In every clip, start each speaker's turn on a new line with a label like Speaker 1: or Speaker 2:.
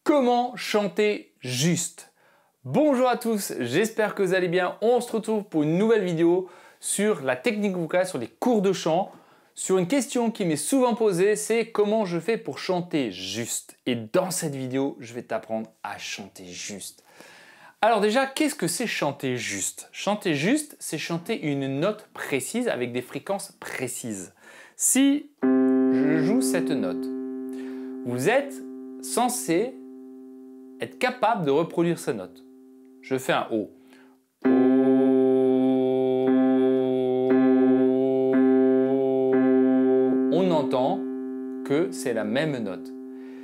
Speaker 1: Comment chanter juste? Bonjour à tous, j'espère que vous allez bien. On se retrouve pour une nouvelle vidéo sur la technique vocale, sur les cours de chant. Sur une question qui m'est souvent posée, c'est comment je fais pour chanter juste? Et dans cette vidéo, je vais t'apprendre à chanter juste. Alors déjà, qu'est-ce que c'est chanter juste? Chanter juste, c'est chanter une note précise avec des fréquences précises. Si je joue cette note, vous êtes censé être capable de reproduire cette note. Je fais un O. On entend que c'est la même note.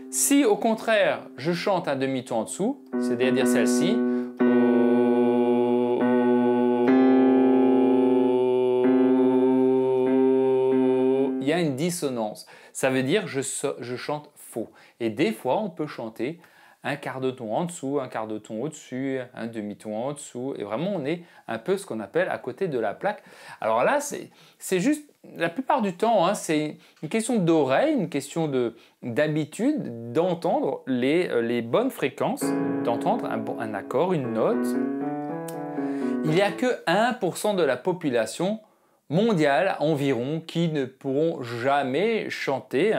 Speaker 1: Si au contraire, je chante un demi-ton en dessous, c'est-à-dire celle-ci, il y a une dissonance. Ça veut dire que je chante faux. Et des fois, on peut chanter un quart de ton en dessous, un quart de ton au-dessus, un demi-ton en dessous. Et vraiment, on est un peu ce qu'on appelle à côté de la plaque. Alors là, c'est juste, la plupart du temps, hein, c'est une question d'oreille, une question d'habitude d'entendre les bonnes fréquences, d'entendre un accord, une note. Il n'y a que 1% de la population mondiale environ qui ne pourront jamais chanter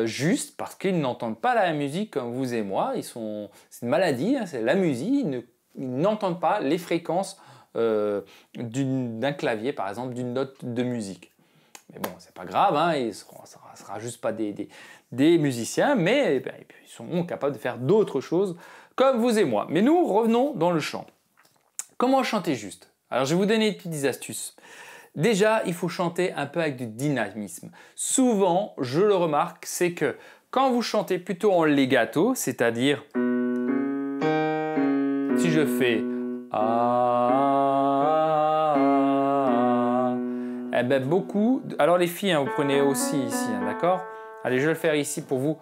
Speaker 1: juste parce qu'ils n'entendent pas la musique comme vous et moi. C'est une maladie, hein, c'est la musique. Ils n'entendent pas les fréquences d'un clavier, par exemple, d'une note de musique. Mais bon, c'est pas grave, hein, ça ne sera juste pas des musiciens, mais ils sont capables de faire d'autres choses comme vous et moi. Mais nous, revenons dans le chant. Comment chanter juste? Alors, je vais vous donner des petites astuces. Déjà, il faut chanter un peu avec du dynamisme. Souvent, je le remarque, c'est que quand vous chantez plutôt en legato, c'est-à-dire si je fais eh ben beaucoup. Alors les filles, hein, vous prenez aussi ici, hein, d'accord? Allez, je vais le faire ici pour vous.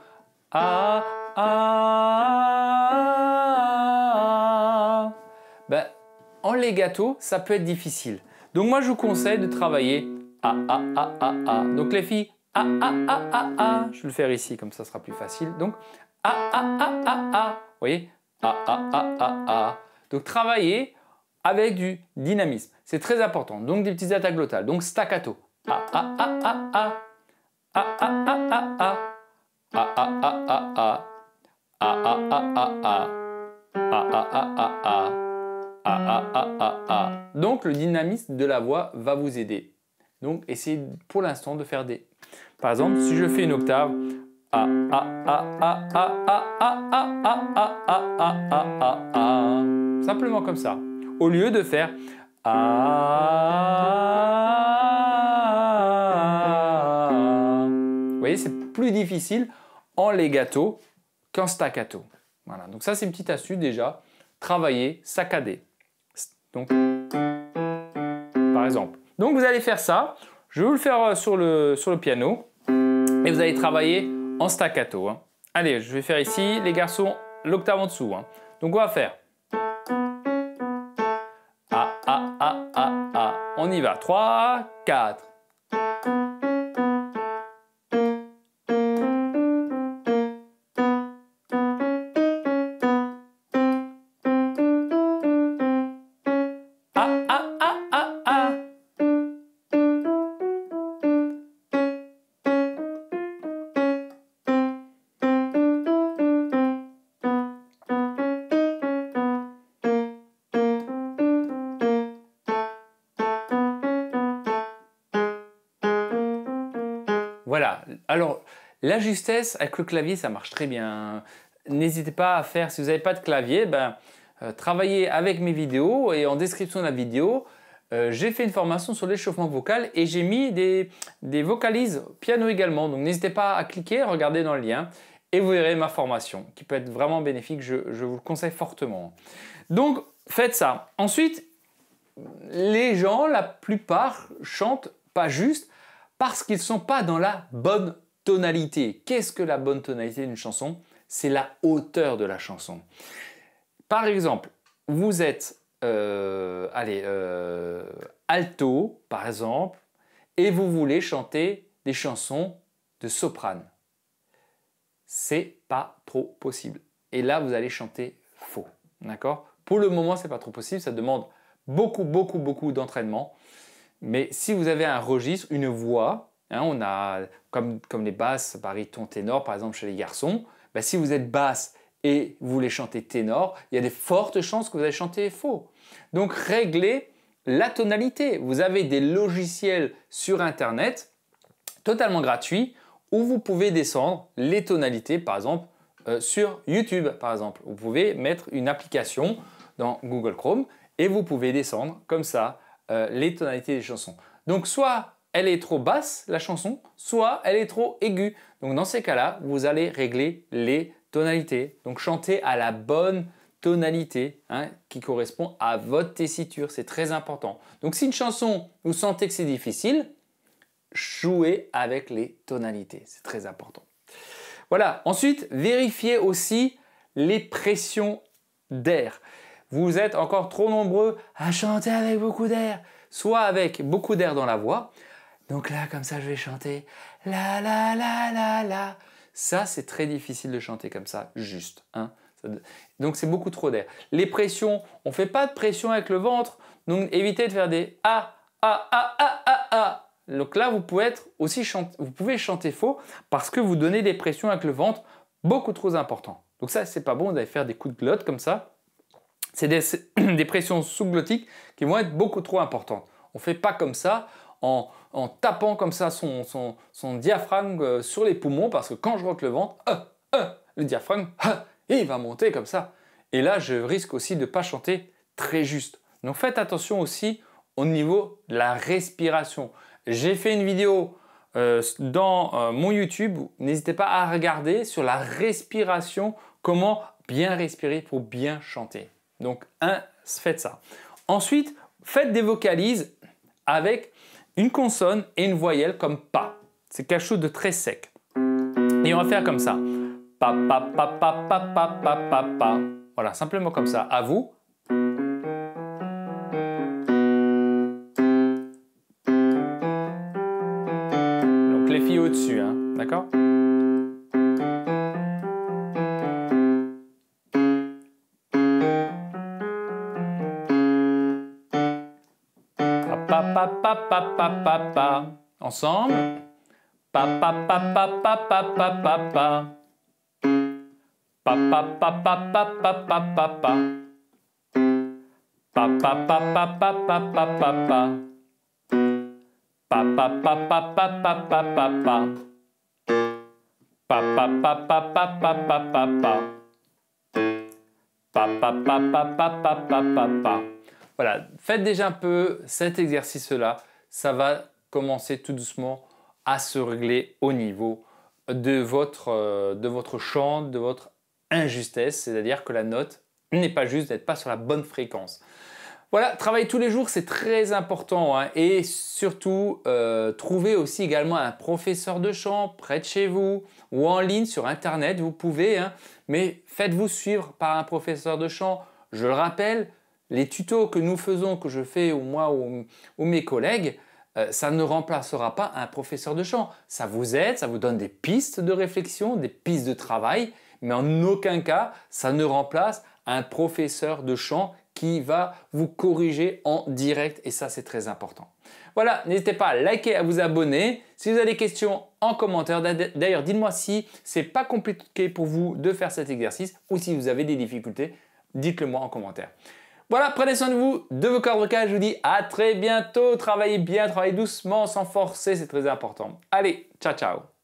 Speaker 1: Ben, en legato, ça peut être difficile. Donc moi, je vous conseille de travailler Donc les filles, Je vais le faire ici, comme ça sera plus facile. Donc Vous voyez? Donc travaillez avec du dynamisme. C'est très important. Donc des petites attaques glottales. Donc staccato. Donc le dynamisme de la voix va vous aider. Donc essayez pour l'instant de faire des... Par exemple, si je fais une octave, simplement comme ça, au lieu de faire vous voyez, c'est plus difficile en legato qu'en staccato. Voilà, donc ça c'est une petite astuce déjà. Travailler, saccader. Donc, par exemple. Donc vous allez faire ça. Je vais vous le faire sur le piano. Et vous allez travailler en staccato. Hein. Allez, je vais faire ici, les garçons, l'octave en dessous. Hein. Donc on va faire On y va. 3, 4. Voilà, alors la justesse avec le clavier ça marche très bien. N'hésitez pas à faire, si vous n'avez pas de clavier, travaillez avec mes vidéos et en description de la vidéo, j'ai fait une formation sur l'échauffement vocal et j'ai mis des vocalises piano également. Donc n'hésitez pas à cliquer, regardez dans le lien et vous verrez ma formation qui peut être vraiment bénéfique, je vous le conseille fortement. Donc faites ça. Ensuite, les gens, la plupart, chantent pas juste parce qu'ils ne sont pas dans la bonne tonalité. Qu'est-ce que la bonne tonalité d'une chanson? C'est la hauteur de la chanson. Par exemple, vous êtes alto, par exemple, et vous voulez chanter des chansons de soprane. C'est pas trop possible. et là vous allez chanter faux. D'accord? Pour le moment, ce n'est pas trop possible, ça demande beaucoup d'entraînement. Mais si vous avez un registre, une voix, hein, on a comme les basses, baryton, ténor par exemple chez les garçons, ben, si vous êtes basse et vous voulez chanter ténor, il y a des fortes chances que vous allez chanter faux. Donc réglez la tonalité. Vous avez des logiciels sur internet totalement gratuits où vous pouvez descendre les tonalités, par exemple sur YouTube par exemple. Vous pouvez mettre une application dans Google Chrome et vous pouvez descendre comme ça les tonalités des chansons. Donc soit elle est trop basse la chanson, soit elle est trop aiguë. Donc dans ces cas-là, vous allez régler les tonalités. Donc chantez à la bonne tonalité hein, qui correspond à votre tessiture, c'est très important. Donc si une chanson, vous sentez que c'est difficile, jouez avec les tonalités, c'est très important. Voilà, ensuite vérifiez aussi les pressions d'air. Vous êtes encore trop nombreux à chanter avec beaucoup d'air, soit avec beaucoup d'air dans la voix. Donc là, comme ça, je vais chanter la la la la la. Ça, c'est très difficile de chanter comme ça, juste. Hein. Donc c'est beaucoup trop d'air. Les pressions, on ne fait pas de pression avec le ventre, donc évitez de faire des a, a, a, a, a, a. Donc là, vous pouvez chanter faux parce que vous donnez des pressions avec le ventre beaucoup trop importantes. Donc ça, c'est pas bon, vous allez faire des coups de glotte comme ça. C'est des pressions sous-glottiques qui vont être beaucoup trop importantes. On ne fait pas comme ça en tapant comme ça son diaphragme sur les poumons parce que quand je rentre le ventre, le diaphragme, il va monter comme ça. Et là, je risque aussi de ne pas chanter très juste. Donc faites attention aussi au niveau de la respiration. J'ai fait une vidéo dans mon YouTube, n'hésitez pas à regarder sur la respiration, comment bien respirer pour bien chanter. Donc, faites ça. Ensuite, faites des vocalises avec une consonne et une voyelle comme pa. C'est quelque chose de très sec. Et on va faire comme ça. Pa, pa, pa, pa, pa, pa, pa, pa, pa. Voilà, simplement comme ça. À vous. Donc, les filles au-dessus, hein, d'accord ? Pa pa pa pa pa pa pa. Ensemble. Pa pa pa pa pa pa pa pa pa. Pa pa pa pa pa pa pa pa pa. Pa pa pa pa pa pa pa pa pa. Pa pa pa pa pa pa pa pa pa. Pa pa pa pa pa pa pa pa pa. Pa pa pa pa pa pa pa pa pa. Voilà, faites déjà un peu cet exercice-là, ça va commencer tout doucement à se régler au niveau de votre chant, de votre injustesse, c'est-à-dire que la note n'est pas juste, d'être pas sur la bonne fréquence. Voilà, travailler tous les jours, c'est très important hein, et surtout, trouvez aussi également un professeur de chant près de chez vous ou en ligne sur Internet, vous pouvez, hein, mais faites-vous suivre par un professeur de chant. Je le rappelle, les tutos que nous faisons, que je fais ou moi ou mes collègues, ça ne remplacera pas un professeur de chant. Ça vous aide, ça vous donne des pistes de réflexion, des pistes de travail, mais en aucun cas, ça ne remplace un professeur de chant qui va vous corriger en direct et ça, c'est très important. Voilà, n'hésitez pas à liker, à vous abonner. Si vous avez des questions en commentaire, d'ailleurs, dites-moi si c'est pas compliqué pour vous de faire cet exercice ou si vous avez des difficultés, dites-le moi en commentaire. Voilà, prenez soin de vous, de vos cordes vocales. Je vous dis à très bientôt. Travaillez bien, travaillez doucement, sans forcer, c'est très important. Allez, ciao, ciao.